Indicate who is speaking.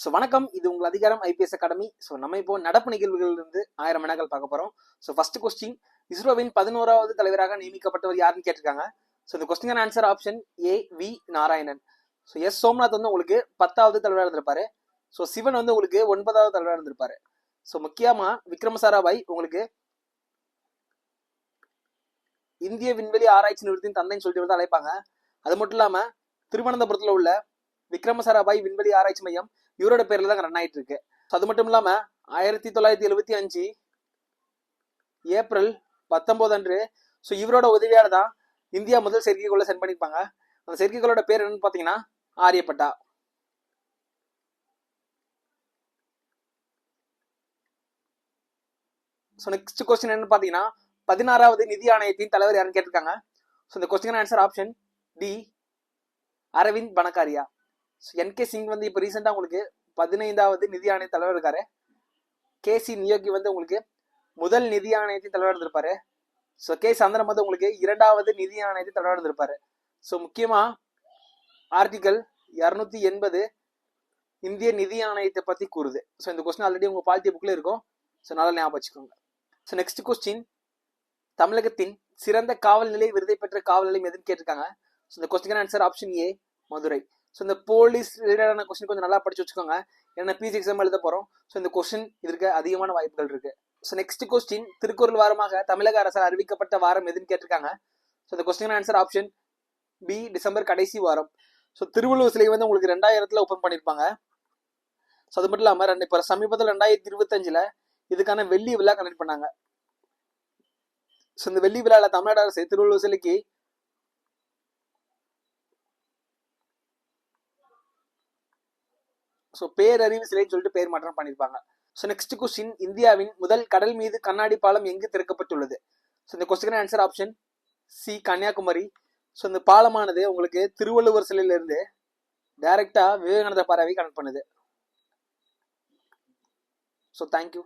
Speaker 1: So வணக்கம், இது உங்கள் அதிகாரம் ஐபிஎஸ் அகாடமி. ஸோ நம்ம இப்போ நடப்பு நிகழ்வுகளிலிருந்து 1000 வினாக்கள் பார்க்க போகிறோம். ஸோ ஃபர்ஸ்ட் கொஸ்டின், இஸ்ரோவின் 11வது தலைவராக நியமிக்கப்பட்டவர் யாருன்னு கேட்டிருக்காங்க. ஸோ இந்த question answer option A, V Narayanan. So S Somnath வந்து உங்களுக்கு 10வது தலைவராக இருந்திருப்பாரு. ஸோ சிவன் வந்து உங்களுக்கு 9வது தலைவராக இருந்திருப்பாரு. ஸோ முக்கியமாக விக்ரம் சாராபாய் உங்களுக்கு இந்திய விண்வெளி ஆராய்ச்சி நிறுவனத்தின் தந்தைன்னு சொல்லிட்டு வந்து அழைப்பாங்க. அது மட்டும் இல்லாமல் திருவனந்தபுரத்தில் உள்ள விக்ரம் சாராபாய் விண்வெளி ஆராய்ச்சி மையம் இவரோட பேர்ல தான் ரன் ஆயிட்டு இருக்கு. அது மட்டும் இல்லாம 1975 ஏப்ரல் 19 அன்று ஸோ இவரோட உதவியால தான் இந்தியா முதல் செயற்கைக்கோளை சென்ட் பண்ணிருப்பாங்க. அந்த செயற்கைக்கோளோட பேர் என்னன்னு பாத்தீங்கன்னா ஆரியப்பட்டா. ஸோ நெக்ஸ்ட் கொஸ்டின் என்னன்னு பாத்தீங்கன்னா 16வது நிதி ஆணையத்தின் தலைவர் யாருன்னு கேட்டிருக்காங்க. ஸோ இந்த question answer option D, Arvind Panagariya. So NK Singh வந்து இப்போ ரீசெண்டாக உங்களுக்கு 15வது நிதி ஆணைய தலைவர் இருக்காரு. கேசி நியோகி வந்து உங்களுக்கு முதல் நிதி ஆணையத்தின் தலைவர் இருந்திருப்பாரு. ஸோ கே சந்திரன் வந்து உங்களுக்கு 2வது நிதி ஆணையத்தின் தலைவர் இருந்திருப்பாரு. ஸோ முக்கியமா ஆர்டிகல் 280 இந்திய நிதி ஆணையத்தை பத்தி கூறுது. ஸோ இந்த கொஸ்டின் ஆல்ரெடி உங்க பாலிட்டி புக்ல இருக்கும். ஸோ நல்லா ஞாபகம் வச்சுக்கோங்க. ஸோ நெக்ஸ்ட் கொஸ்டின், தமிழகத்தின் சிறந்த காவல் நிலை விருதை பெற்ற காவல் நிலையம் எதுன்னு கேட்டிருக்காங்க. ஸோ இந்த கொஸ்டின் ஆன்சர் ஆப்ஷன் ஏ, மதுரை. ஸோ இந்த போலீஸ் ரிலேட்டடான கொஸ்டின் கொஞ்சம் நல்லா படிச்சு வச்சுக்கோங்க. ஏன்னா பிசி எக்ஸாம் எழுத போறோம். ஸோ இந்த கொஸ்டின் இதற்கு அதிகமான வாய்ப்புகள் இருக்கு. ஸோ நெக்ஸ்ட் கொஸ்டின், திருக்குறள் வாரமாக தமிழக அரசால் அறிவிக்கப்பட்ட வாரம் எதுன்னு கேட்டிருக்காங்க. ஸோ இந்த question answer option B, December கடைசி வாரம். ஸோ திருவள்ளுவர் சிலை வந்து உங்களுக்கு 2000 ஓப்பன் பண்ணிருப்பாங்க. ஸோ அது மட்டும் இல்லாம இப்போ சமீபத்தில் 2025 இதுக்கான வெள்ளி விழா கண்டக்ட் பண்ணாங்க. ஸோ இந்த வெள்ளி விழால தமிழ்நாடு அரசு திருவள்ளுவர் சிலைக்கு ஸோ பேரறிவு சிலைன்னு சொல்லிட்டு பேர் மாற்றம் பண்ணியிருப்பாங்க. ஸோ நெக்ஸ்ட் கொஸ்டின், இந்தியாவின் முதல் கடல் மீது கண்ணாடி பாலம் எங்கு திறக்கப்பட்டுள்ளது. ஸோ இந்த question answer option C, Kanyakumari. So இந்த பாலமானது உங்களுக்கு திருவள்ளுவர் சிலையில இருந்து டைரக்டா விவேகானந்தர் பாறையை கனெக்ட் பண்ணுது. So thank you.